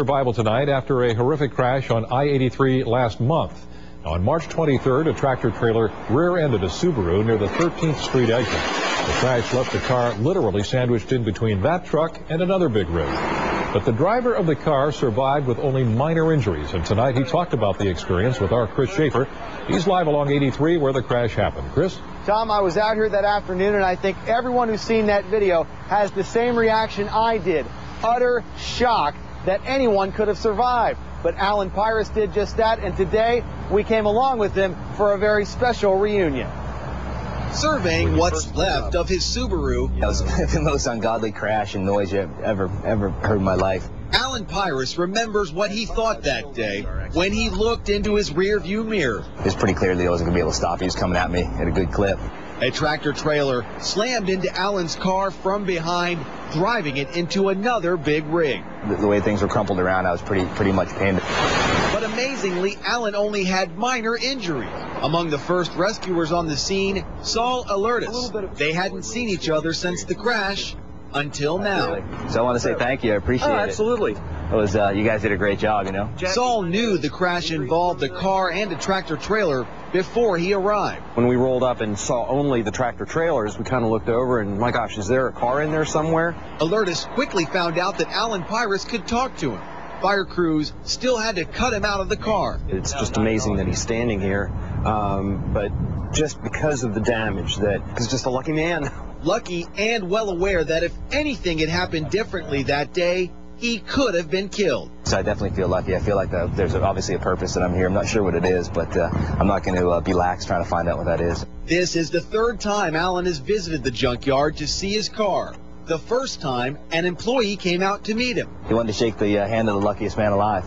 Survival tonight after a horrific crash on I-83 last month. On March 23rd, a tractor-trailer rear-ended a Subaru near the 13th Street exit. The crash left the car literally sandwiched in between that truck and another big rig. But the driver of the car survived with only minor injuries, and tonight he talked about the experience with our Chris Schaefer. He's live along 83 where the crash happened. Chris? Tom, I was out here that afternoon, and I think everyone who's seen that video has the same reaction I did. Utter shock that anyone could have survived. But Alan Pyrus did just that, and today we came along with him for a very special reunion. Surveying what's left of his Subaru. That was the most ungodly crash and noise I've ever heard in my life. Alan Pyrus remembers what he thought that day when he looked into his rear-view mirror. It was pretty clear that I wasn't going to be able to stop. He was coming at me at a good clip. A tractor-trailer slammed into Alan's car from behind, driving it into another big rig. The way things were crumpled around, I was pretty much pinned. But amazingly, Alan only had minor injuries. Among the first rescuers on the scene, Saul Alertis. They hadn't seen each other since the crash until now. So I want to say thank you. I appreciate it. Absolutely. It was, you guys did a great job, you know. Saul knew the crash involved a car and a tractor-trailer before he arrived. When we rolled up and saw only the tractor-trailers, we kind of looked over and, my gosh, is there a car in there somewhere? Alertis quickly found out that Alan Pyrus could talk to him. Fire crews still had to cut him out of the car. It's just amazing that he's standing here, but just because of the damage, that he's just a lucky man. Lucky and well aware that if anything had happened differently that day, he could have been killed. So I definitely feel lucky. I feel like there's obviously a purpose that I'm here. I'm not sure what it is, but I'm not going to be lax trying to find out what that is. This is the third time Alan has visited the junkyard to see his car. The first time, an employee came out to meet him. He wanted to shake the hand of the luckiest man alive.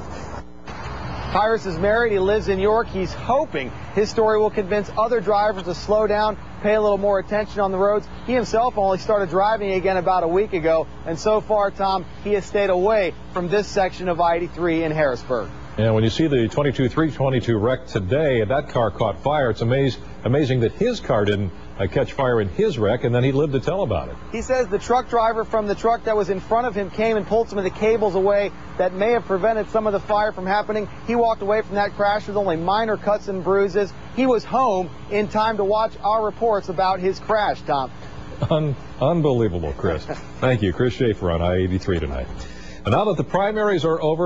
Pyrus is married. He lives in York. He's hoping his story will convince other drivers to slow down, pay a little more attention on the roads. He himself only started driving again about a week ago, and so far, Tom, he has stayed away from this section of I-83 in Harrisburg. And when you see the 322 wreck today, that car caught fire. It's amazing that his car didn't catch fire in his wreck, and then he lived to tell about it. He says the truck driver from the truck that was in front of him came and pulled some of the cables away that may have prevented some of the fire from happening. He walked away from that crash with only minor cuts and bruises. He was home in time to watch our reports about his crash, Tom. Unbelievable, Chris. Thank you. Chris Schaefer on I-83 tonight. And now that the primaries are over,